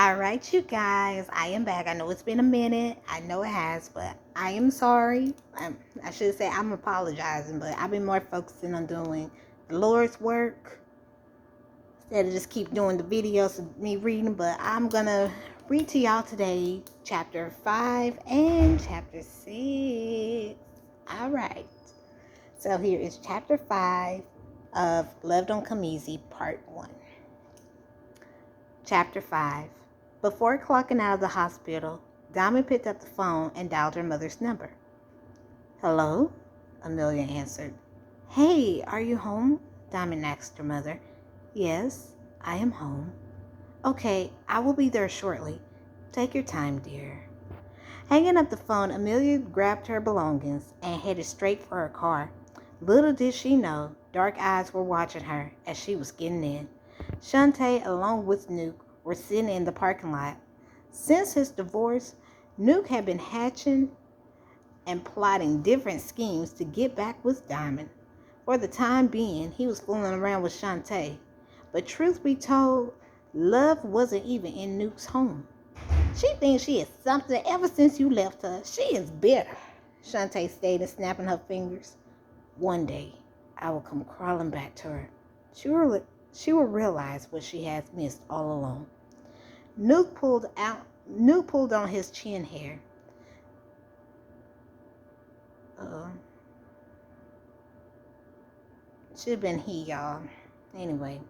All right, you guys, I am back. I know it's been a minute. I know it has, but I am sorry. I should say I'm apologizing, but I've been more focusing on doing the Lord's work instead of just keep doing the videos of me reading. But I'm going to read to y'all today chapter 5 and chapter 6. All right. So here is chapter 5 of Love Don't Come Easy, part 1. Chapter 5. Before clocking out of the hospital, Diamond picked up the phone and dialed her mother's number. "Hello?" Amelia answered. "Hey, are you home?" Diamond asked her mother. "Yes, I am home." "Okay, I will be there shortly. Take your time, dear." Hanging up the phone, Amelia grabbed her belongings and headed straight for her car. Little did she know, dark eyes were watching her as she was getting in. Shantae, along with Nuke, were sitting in the parking lot. Since his divorce, Nuke had been hatching and plotting different schemes to get back with Diamond. For the time being, he was fooling around with Shantae. But truth be told, love wasn't even in Nuke's home. "She thinks she is something ever since you left her. She is bitter," Shantae stated, snapping her fingers. "One day, I will come crawling back to her. She will realize what she has missed all along." Nuke pulled on his chin hair. Should have been he, y'all. Anyway,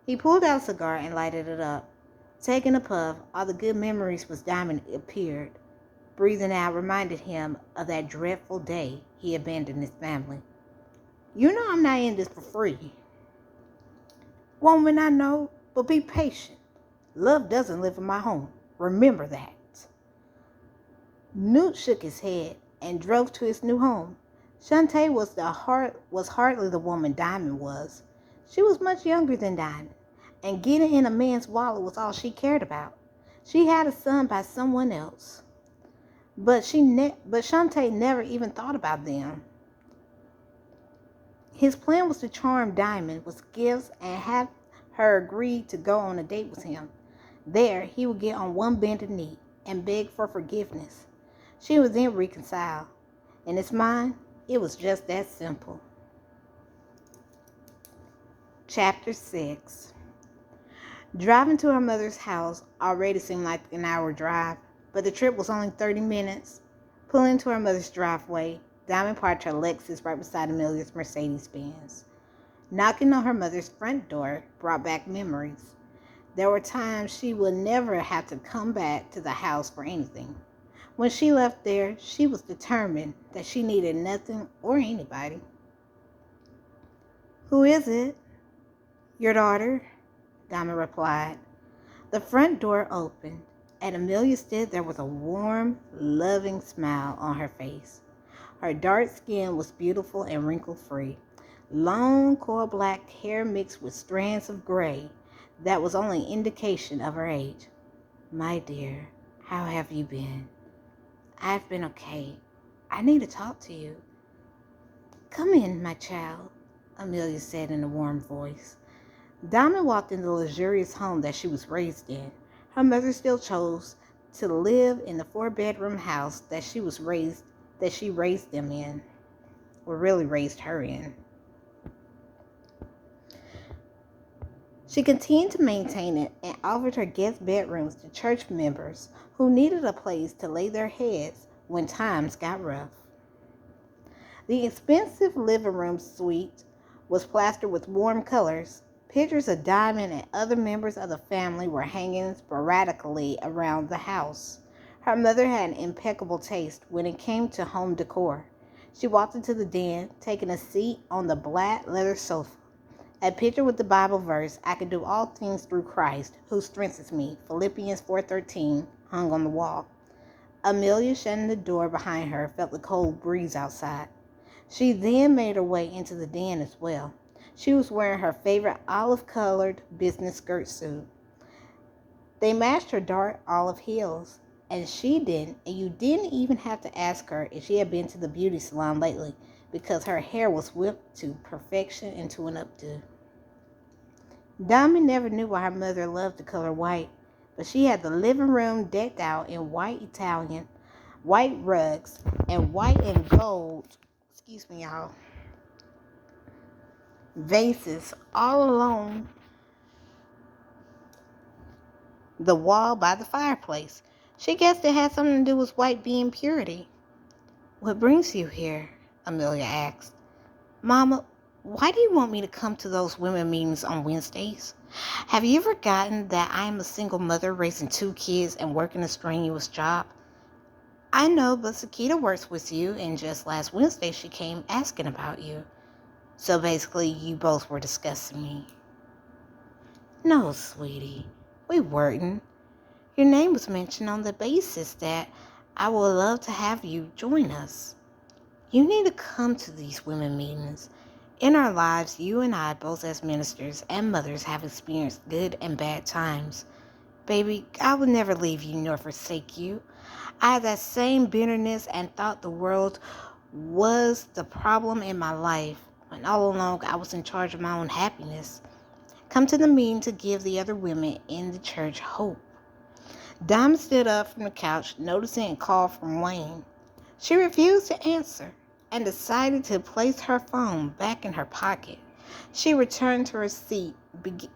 he pulled out a cigar and lighted it up. Taking a puff, all the good memories with Diamond appeared. Breathing out reminded him of that dreadful day he abandoned his family. "You know I'm not in this for free." "Woman, I know, but be patient. Love doesn't live in my home. Remember that." Newt shook his head and drove to his new home. Shantae was hardly the woman Diamond was. She was much younger than Diamond, and getting in a man's wallet was all she cared about. She had a son by someone else, but Shantae never even thought about them. His plan was to charm Diamond with gifts and have her agree to go on a date with him. There, he would get on one bended knee and beg for forgiveness. She would then reconcile. In his mind, it was just that simple. Chapter 6. Driving to her mother's house already seemed like an hour drive, but the trip was only 30 minutes. Pulling into her mother's driveway, Diamond parked her Lexus right beside Amelia's Mercedes-Benz. Knocking on her mother's front door brought back memories. There were times she would never have to come back to the house for anything. When she left there, she was determined that she needed nothing or anybody. "Who is it?" "Your daughter," Diamond replied. The front door opened, and Amelia stood there with a warm, loving smile on her face. Her dark skin was beautiful and wrinkle-free. Long, coal-black hair mixed with strands of gray that was only indication of her age. "My dear, how have you been?" "I've been okay. I need to talk to you." "Come in, my child," Amelia said in a warm voice. Diamond walked in the luxurious home that she was raised in. Her mother still chose to live in the 4-bedroom house that she raised them in, or really raised her in. She continued to maintain it and offered her guest bedrooms to church members who needed a place to lay their heads when times got rough. The expensive living room suite was plastered with warm colors. Pictures of Diamond and other members of the family were hanging sporadically around the house. Her mother had an impeccable taste when it came to home decor. She walked into the den, taking a seat on the black leather sofa. A picture with the Bible verse, "I can do all things through Christ, who strengthens me," Philippians 4:13, hung on the wall. Amelia, shutting the door behind her, felt the cold breeze outside. She then made her way into the den as well. She was wearing her favorite olive-colored business skirt suit. They matched her dark olive heels, and you didn't even have to ask her if she had been to the beauty salon lately, because her hair was whipped to perfection into an updo. Diamond never knew why her mother loved the color white, but she had the living room decked out in white rugs, and white and gold, excuse me, y'all, vases all along the wall by the fireplace. She guessed it had something to do with white being purity. "What brings you here?" Amelia asked. "Mama, why do you want me to come to those women meetings on Wednesdays? Have you forgotten that I am a single mother raising 2 kids and working a strenuous job?" "I know, but Sakita works with you, and just last Wednesday she came asking about you. So basically, you both were discussing me." "No, sweetie, we weren't. Your name was mentioned on the basis that I would love to have you join us. You need to come to these women meetings. In our lives, you and I, both as ministers and mothers, have experienced good and bad times. Baby, I will never leave you nor forsake you. I had that same bitterness and thought the world was the problem in my life, when all along I was in charge of my own happiness. Come to the meeting to give the other women in the church hope." Diamond stood up from the couch, noticing a call from Wayne. She refused to answer and decided to place her phone back in her pocket. She returned to her seat, beginning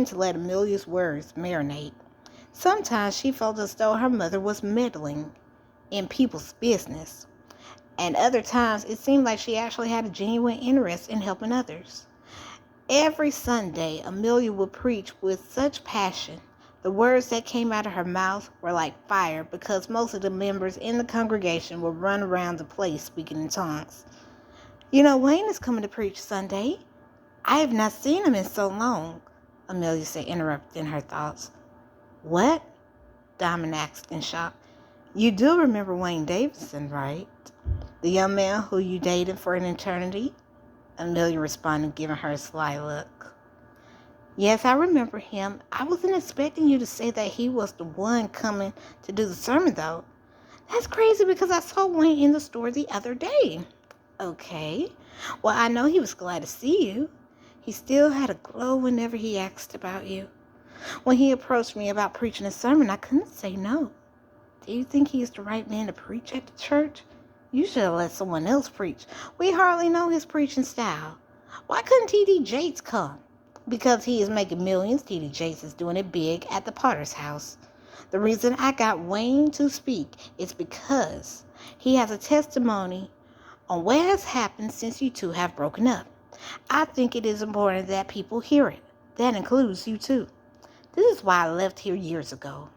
to let Amelia's words marinate. Sometimes she felt as though her mother was meddling in people's business, and other times it seemed like she actually had a genuine interest in helping others. Every Sunday, Amelia would preach with such passion. The words that came out of her mouth were like fire because most of the members in the congregation would run around the place speaking in tongues. "You know, Wayne is coming to preach Sunday. I have not seen him in so long," Amelia said, interrupting her thoughts. "What?" Diamond asked in shock. "You do remember Wayne Davidson, right? The young man who you dated for an eternity?" Amelia responded, giving her a sly look. "Yes, I remember him. I wasn't expecting you to say that he was the one coming to do the sermon, though. That's crazy because I saw Wayne in the store the other day." "Okay. Well, I know he was glad to see you. He still had a glow whenever he asked about you. When he approached me about preaching a sermon, I couldn't say no. Do you think he is the right man to preach at the church? You should have let someone else preach. We hardly know his preaching style. Why couldn't T.D. Jakes come?" "Because he is making millions. T.D. Jakes is doing it big at the Potter's house. The reason I got Wayne to speak is because he has a testimony on what has happened since you two have broken up. I think it is important that people hear it. That includes you too. This is why I left here years ago.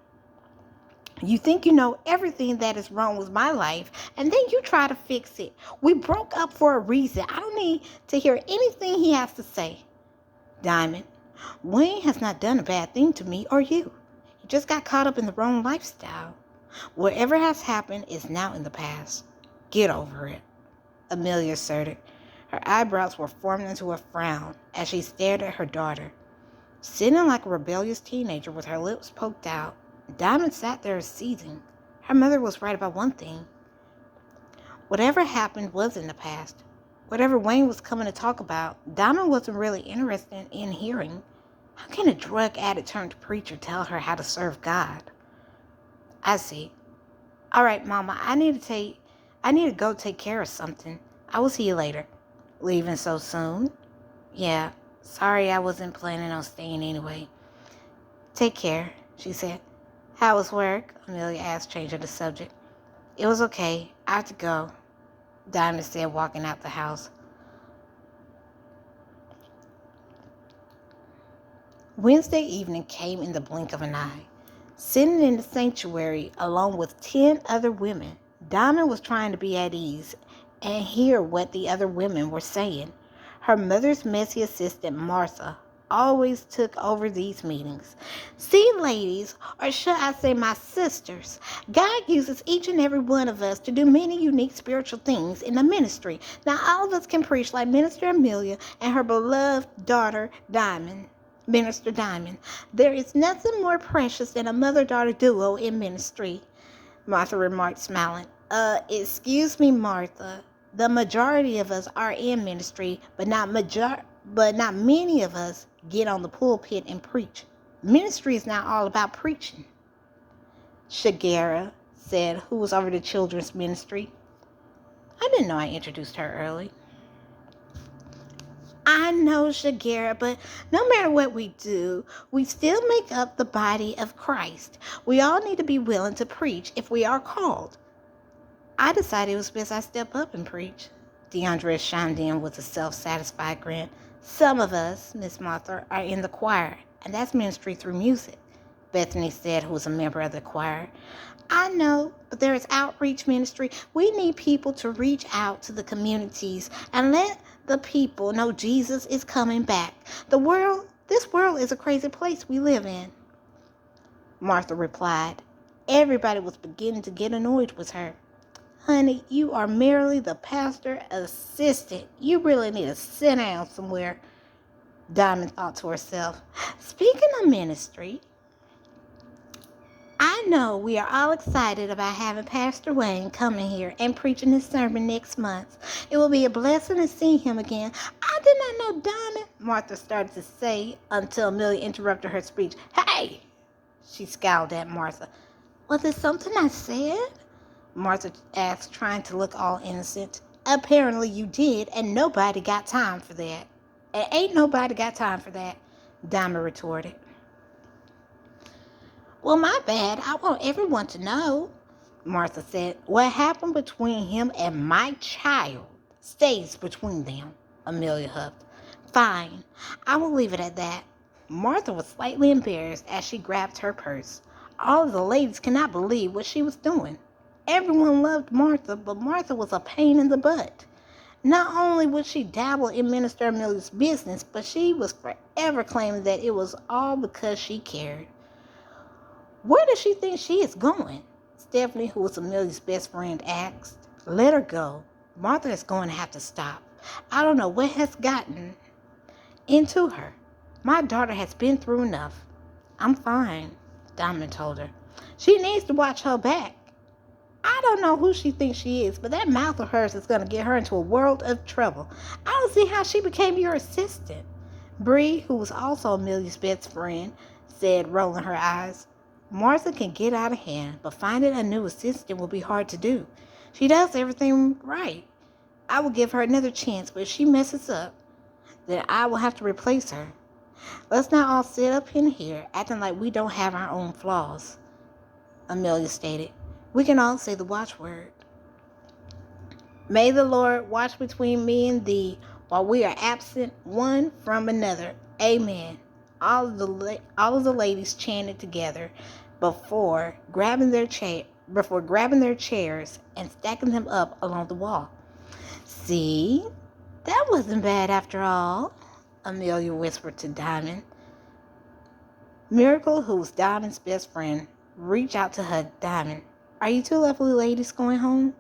You think you know everything that is wrong with my life, and then you try to fix it. We broke up for a reason. I don't need to hear anything he has to say." "Diamond, Wayne has not done a bad thing to me or you. He just got caught up in the wrong lifestyle. Whatever has happened is now in the past. Get over it," Amelia asserted. Her eyebrows were formed into a frown as she stared at her daughter. Sitting like a rebellious teenager with her lips poked out, Diamond sat there seething. Her mother was right about one thing. Whatever happened was in the past. Whatever Wayne was coming to talk about, Diamond wasn't really interested in hearing. How can a drug addict turned preacher tell her how to serve God? "I see. All right, Mama, I need to go take care of something. I will see you later." "Leaving so soon?" "Yeah. Sorry, I wasn't planning on staying anyway." "Take care," she said. "How was work?" Amelia asked, changing the subject. "It was okay. I have to go," Diamond said, walking out the house. Wednesday evening came in the blink of an eye. Sitting in the sanctuary along with 10 other women, Diamond was trying to be at ease and hear what the other women were saying. Her mother's messy assistant, Martha, always took over these meetings. "See, ladies, or should I say my sisters, God uses each and every one of us to do many unique spiritual things in the ministry. Not all of us can preach like Minister Amelia and her beloved daughter, Minister Diamond. There is nothing more precious than a mother-daughter duo in ministry," Martha remarked, smiling. Excuse me, Martha. The majority of us are in ministry, but not but not many of us get on the pulpit and preach. Ministry is not all about preaching. Shagera said, who was over the children's ministry. I didn't know I introduced her early. I know, Shagera, but no matter what we do, we still make up the body of Christ. We all need to be willing to preach if we are called. I decided it was best I step up and preach. DeAndre chimed in with a self-satisfied grin. Some of us, Miss Martha, are in the choir, and that's ministry through music, Bethany said, who was a member of the choir. I know, but there is outreach ministry. We need people to reach out to the communities and let the people know Jesus is coming back. This world is a crazy place we live in. Martha replied. Everybody was beginning to get annoyed with her. Honey, you are merely the pastor assistant. You really need to sit down somewhere, Diamond thought to herself. Speaking of ministry, I know we are all excited about having Pastor Wayne coming here and preaching his sermon next month. It will be a blessing to see him again. I did not know Diamond, Martha started to say until Amelia interrupted her speech. Hey! She scowled at Martha. Was it something I said? Martha asked, trying to look all innocent. Apparently you did, and nobody got time for that. And ain't nobody got time for that, Diamond retorted. Well, my bad. I want everyone to know, Martha said. What happened between him and my child stays between them, Amelia huffed. Fine. I will leave it at that. Martha was slightly embarrassed as she grabbed her purse. All of the ladies could not believe what she was doing. Everyone loved Martha, but Martha was a pain in the butt. Not only would she dabble in Minister Amelia's business, but she was forever claiming that it was all because she cared. Where does she think she is going? Stephanie, who was Amelia's best friend, asked. Let her go. Martha is going to have to stop. I don't know what has gotten into her. My daughter has been through enough. I'm fine, Diamond told her. She needs to watch her back. I don't know who she thinks she is, but that mouth of hers is going to get her into a world of trouble. I don't see how she became your assistant. Bree, who was also Amelia's best friend, said, rolling her eyes. Martha can get out of hand, but finding a new assistant will be hard to do. She does everything right. I will give her another chance, but if she messes up, then I will have to replace her. Let's not all sit up in here acting like we don't have our own flaws, Amelia stated. We can all say the watchword. May the Lord watch between me and thee while we are absent one from another. Amen. All of the ladies chanted together before grabbing their chairs and stacking them up along the wall. See, that wasn't bad after all, Amelia whispered to Diamond. Miracle, who was Diamond's best friend, reached out to hug Diamond. Are you two lovely ladies going home?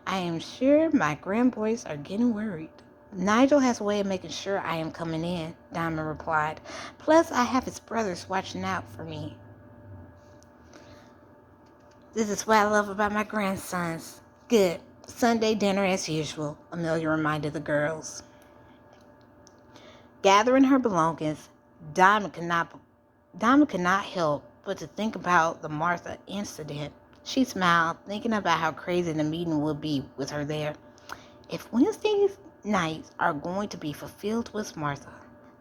I am sure my grandboys are getting worried. Nigel has a way of making sure I am coming in, Diamond replied. Plus, I have his brothers watching out for me. This is what I love about my grandsons. Good. Sunday dinner as usual, Amelia reminded the girls. Gathering her belongings, Diamond could not help but to think about the Martha incident. She smiled, thinking about how crazy the meeting would be with her there. If Wednesday's nights are going to be fulfilled with Martha,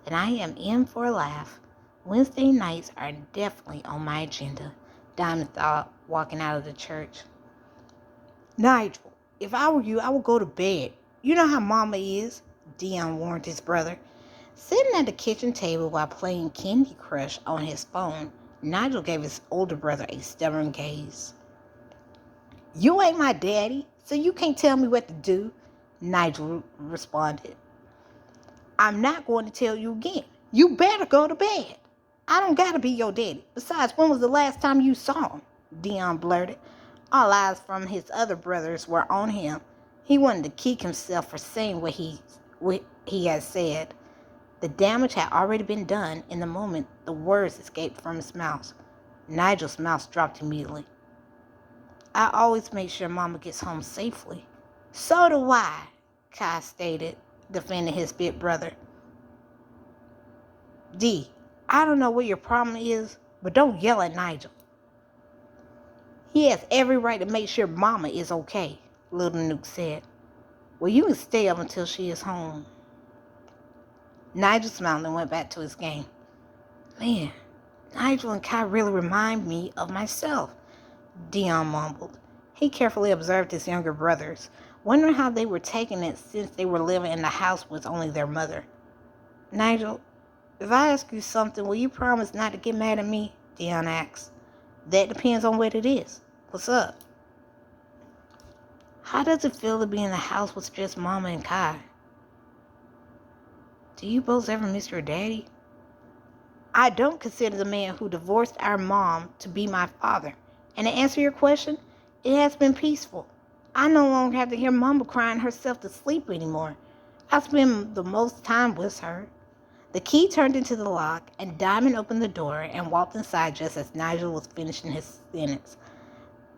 then I am in for a laugh. Wednesday nights are definitely on my agenda, Diamond thought, walking out of the church. Nigel, if I were you, I would go to bed. You know how Mama is, Dion warned his brother. Sitting at the kitchen table while playing Candy Crush on his phone, Nigel gave his older brother a stubborn gaze. You ain't my daddy, so you can't tell me what to do, Nigel responded. I'm not going to tell you again. You better go to bed. I don't gotta be your daddy. Besides, when was the last time you saw him? Dion blurted. All eyes from his other brothers were on him. He wanted to kick himself for saying what he had said. The damage had already been done in the moment the words escaped from his mouth. Nigel's mouth dropped immediately. I always make sure Mama gets home safely. So do I, Kai stated, defending his big brother. D, I don't know what your problem is, but don't yell at Nigel. He has every right to make sure Mama is okay, Little Nuke said. Well, you can stay up until she is home. Nigel smiled and went back to his game. Man, Nigel and Kai really remind me of myself, Dion mumbled. He carefully observed his younger brothers, wondering how they were taking it since they were living in the house with only their mother. Nigel, if I ask you something, will you promise not to get mad at me? Dion asked. That depends on what it is. What's up? How does it feel to be in the house with just Mama and Kai? Do you both ever miss your daddy? I don't consider the man who divorced our mom to be my father. And to answer your question, it has been peaceful. I no longer have to hear Mama crying herself to sleep anymore. I spend the most time with her. The key turned into the lock, and Diamond opened the door and walked inside just as Nigel was finishing his sentence.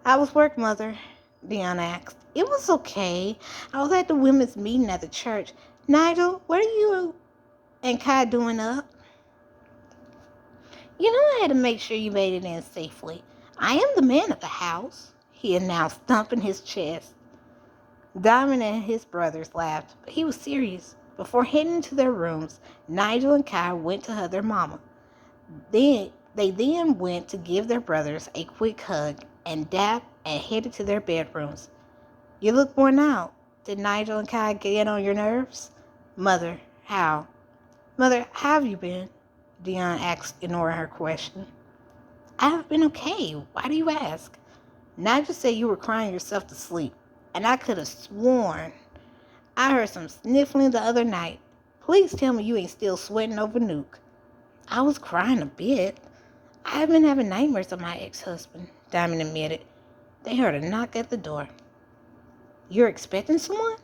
How was work, Mother? Dion asked. It was okay. I was at the women's meeting at the church. Nigel, what are you and Kai doing up? You know I had to make sure you made it in safely. I am the man of the house, he announced, thumping his chest. Diamond and his brothers laughed, but he was serious. Before heading to their rooms, Nigel and Kai went to hug their mama. They then went to give their brothers a quick hug and dap and headed to their bedrooms. You look worn out. Did Nigel and Kai get on your nerves? Mother, how? Mother, how have you been? Dion asked, ignoring her question. I have been okay. Why do you ask? Nigel said you were crying yourself to sleep, and I could have sworn I heard some sniffling the other night. Please tell me you ain't still sweating over Nuke. I was crying a bit. I have been having nightmares of my ex-husband, Diamond admitted. They heard a knock at the door. You're expecting someone?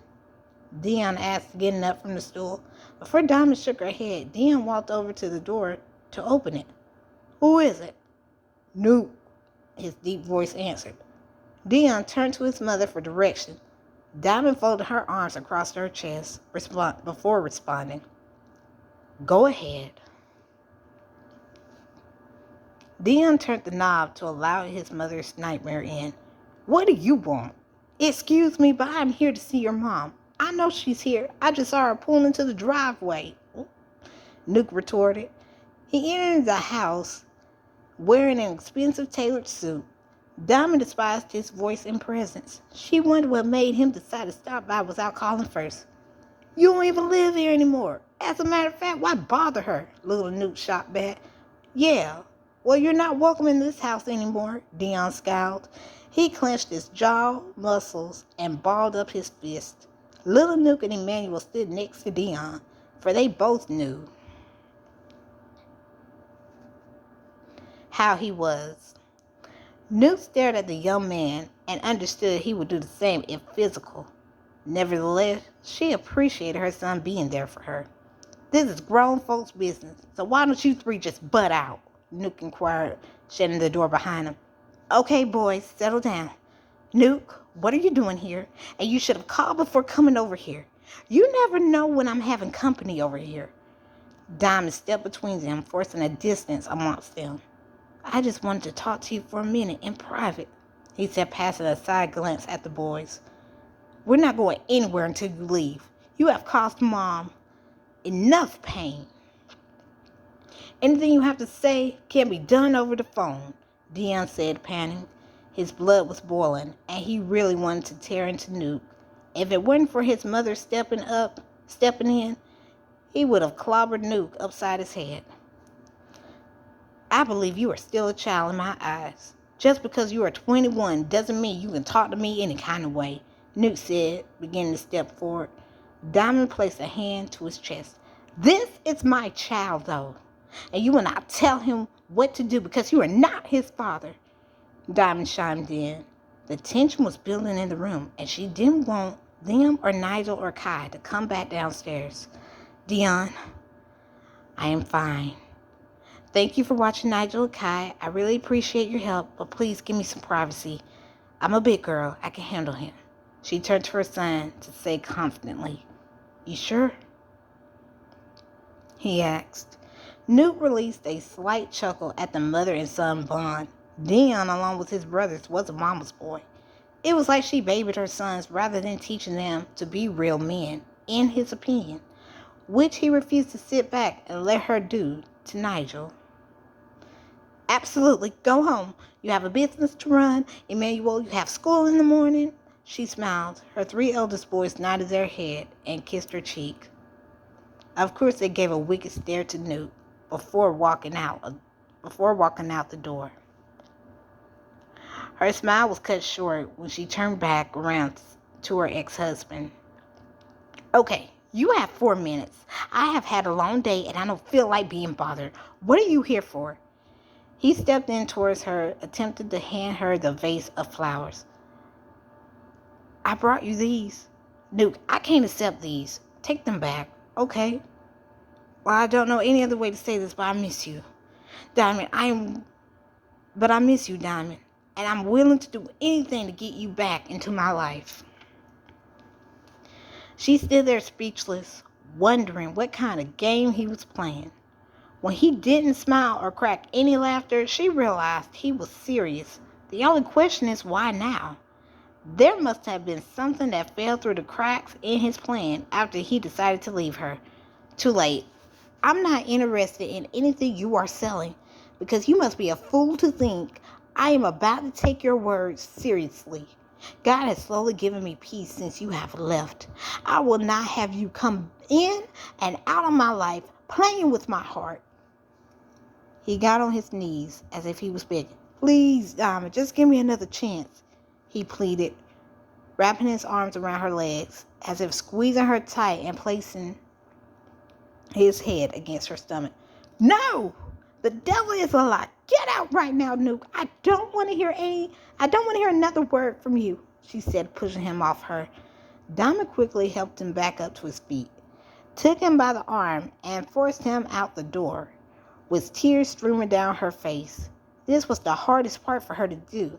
Dion asked, getting up from the stool. Before Diamond shook her head, Dion walked over to the door to open it. Who is it? Nuke, his deep voice answered. Dion turned to his mother for direction. Diamond folded her arms across her chest before responding. Go ahead. Dion turned the knob to allow his mother's nightmare in. What do you want? Excuse me, but I'm here to see your mom. I know she's here. I just saw her pull into the driveway. Nuke retorted. He entered the house wearing an expensive tailored suit. Diamond despised his voice and presence. She wondered what made him decide to stop by without calling first. You don't even live here anymore. As a matter of fact, why bother her? Little Nuke shot back. Yeah, well, you're not welcome in this house anymore, Dion scowled. He clenched his jaw muscles and balled up his fist. Little Nuke and Emmanuel stood next to Dion, for they both knew how he was. Nuke stared at the young man and understood he would do the same if physical. Nevertheless, she appreciated her son being there for her. This is grown folks' business, so why don't you three just butt out? Nuke inquired, shutting the door behind him. Okay, boys, settle down. Nuke, what are you doing here? And you should have called before coming over here. You never know when I'm having company over here. Diamond stepped between them, forcing a distance amongst them. I just wanted to talk to you for a minute in private, he said, passing a side glance at the boys. We're not going anywhere until you leave. You have caused Mom enough pain. Anything you have to say can be done over the phone, Dion said, panting. His blood was boiling, and he really wanted to tear into Nuke. If it weren't for his mother stepping in, he would have clobbered Nuke upside his head. I believe you are still a child in my eyes. Just because you are 21 doesn't mean you can talk to me any kind of way, Nuke said, beginning to step forward. Diamond placed a hand to his chest. This is my child, though, and you will not tell him what to do because you are not his father. Diamond chimed in. The tension was building in the room, and she didn't want them or Nigel or Kai to come back downstairs. Dion, I am fine. Thank you for watching Nigel and Kai. I really appreciate your help, but please give me some privacy. I'm a big girl. I can handle him. She turned to her son to say confidently, You sure? He asked. Newt released a slight chuckle at the mother and son bond. Dion, along with his brothers, was a mama's boy. It was like she babied her sons rather than teaching them to be real men, in his opinion, which he refused to sit back and let her do to Nigel. Absolutely, go home. You have a business to run. Emmanuel, you have school in the morning. She smiled. Her 3 eldest boys nodded their head and kissed her cheek. Of course, they gave a wicked stare to Newt before walking out the door. Her smile was cut short when she turned back around to her ex-husband. Okay, you have 4 minutes. I have had a long day and I don't feel like being bothered. What are you here for? He stepped in towards her, attempted to hand her the vase of flowers. I brought you these. Newt, I can't accept these. Take them back, okay? Well, I don't know any other way to say this, but I miss you. Diamond, I miss you, Diamond. And I'm willing to do anything to get you back into my life. She stood there speechless, wondering what kind of game he was playing. When he didn't smile or crack any laughter, she realized he was serious. The only question is, why now? There must have been something that fell through the cracks in his plan after he decided to leave her. Too late. I'm not interested in anything you are selling, because you must be a fool to think I am about to take your words seriously. God has slowly given me peace since you have left. I will not have you come in and out of my life playing with my heart. He got on his knees as if he was begging. Please, Diamond, just give me another chance, he pleaded, wrapping his arms around her legs as if squeezing her tight and placing his head against her stomach. No! The devil is a lie. Get out right now, Newt. I don't want to hear another word from you, she said, pushing him off her. Diamond quickly helped him back up to his feet, took him by the arm, and forced him out the door, with tears streaming down her face. This was the hardest part for her to do,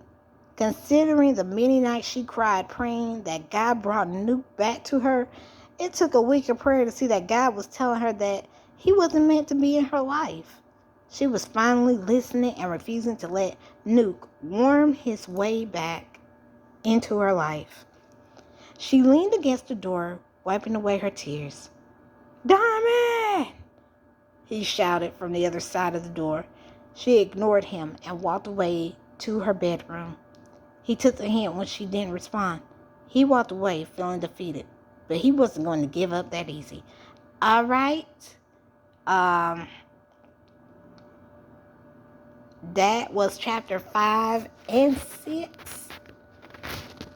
considering the many nights she cried praying that God brought Newt back to her. It took a week of prayer to see that God was telling her that he wasn't meant to be in her life. She was finally listening and refusing to let Newt worm his way back into her life. She leaned against the door, wiping away her tears. Diamond! He shouted from the other side of the door. She ignored him and walked away to her bedroom. He took the hint when she didn't respond. He walked away feeling defeated, but he wasn't going to give up that easy. All right. That was chapter 5 and 6.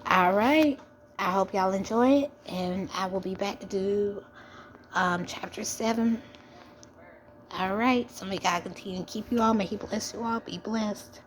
All right. I hope y'all enjoy it, and I will be back to do chapter 7. All right. So may God continue to keep you all. May He bless you all. Be blessed.